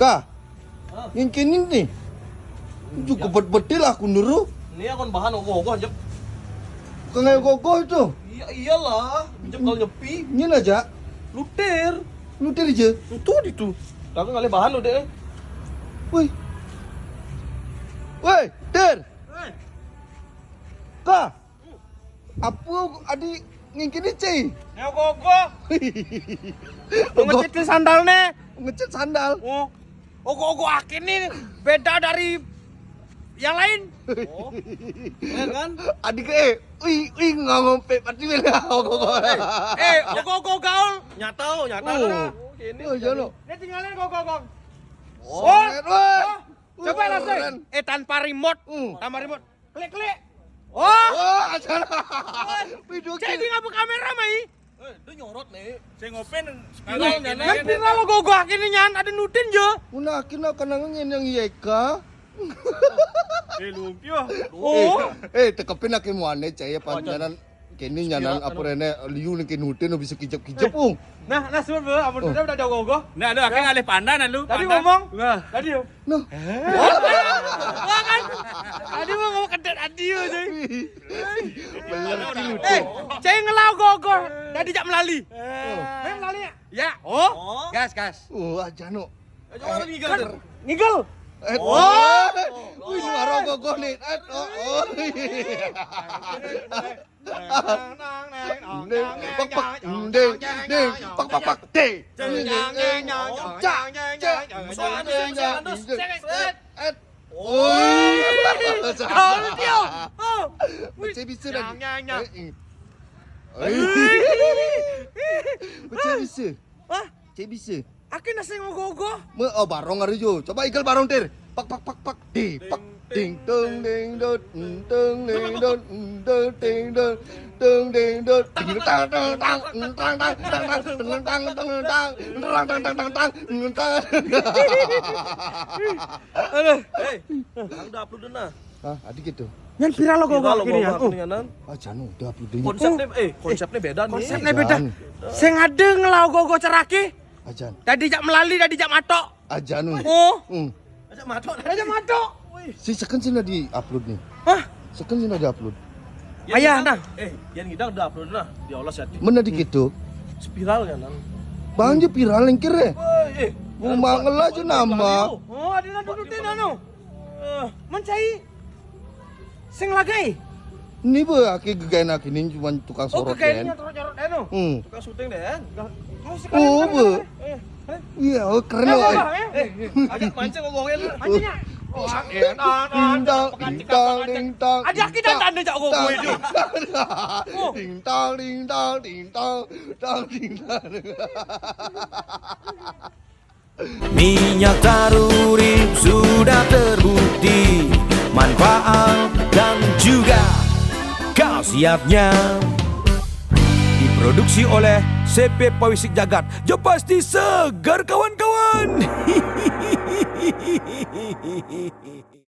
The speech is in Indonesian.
Kah? Yang kini nih. Juga betul aku nuru. Ini akon bahan ogoh aja. Kengai gogoh itu. Iya iyalah, pinjam kalau nyepi. Nyin aja. Luter. Luter aja. Itu di tuh. Aku ngalih bahan lo deh. Woi. Woi, Ter. Kah? Apa adik ngingkini cai? Neo gogoh. Ngecet sandal nih. Ngecat sandal. Oh. Ogoh akin nih beda dari yang lain. Oh. Ya kan? Adik nggak ngompe pasti bela. Ogoh gaul. Nyata. Ini. Oh, jano. Ini tinggalin gogoh. Oh, Coba langsung. Tanpa remote. Tanpa remote. Klik. Acara. Video Jadi ngapa kamera, Mai? Itu nyorot nih. Saya ngopen sekarang Yang viral lo gogoh akhirnya nyan ada nutin jo. Una akin kanang yang yeka. Lumpio. Oh. Tekepin akin mo ane caya panjanan kini nyanan apa rene liu ning kinutin bisa kijap-kijap Nah, sebut be, amun sudah udah jauh gogoh. Nah, aduh akan ngalih pandan lu. Tadi ngomong. Tadi yo. Noh. Wah kan. Tadi mau ngomong kedet adio sih. Cai ngelau gogoh. Tadi jak melali. Main melali ya? Ya. Oh. Gas. Jano. Ngigel. Wih, lu aro gogoh nih. Macam bisa lagi. Macam bisa. Wah, Cik bisa. akin nasi ngogoh. Oh, barong hari jo. Coba ikel barong ter. Pak. Pak. Ding dong ding dot ding ding dot ding dot ding dot ding tang tang tang tang tang tang tang tang. Aduh. Udah upload nah. Hah, adik gitu. Yang viral lo gogoh akhirnya. Jano udah upload ini. Konsepnya beda nih. Konsepnya beda. Sing ada ngelau gogoh cerake. Ajan. Tadi jak melali, tadi jak matok. Ajanu. Oh. Ajak matok. Si second sih di upload nih. Hah? Second sih di upload. Ayah nah. Yang hidang udah upload nah, diolos ya. Mana dikit tuh? Spiral kan. Bang je viral yang kira. Ngomong aja nama. Oh, ada dudutin anu. Mencai. Sing lagai. Ini bu, aki gegain aki ini cuma tukang sorot kan. Nyorot anu. Tukang syuting deh. Oh bu. Iya, keren loh. Ajak mancing ngomongin. Mancingnya. Ding-dang. Ajak kita tanda jak gogoh itu. Ding-dang. Minyak taruri sudah terbukti manfaat dan juga khasiatnya. Diproduksi oleh CP Pawisik Jagat. Ya pasti segar kawan-kawan.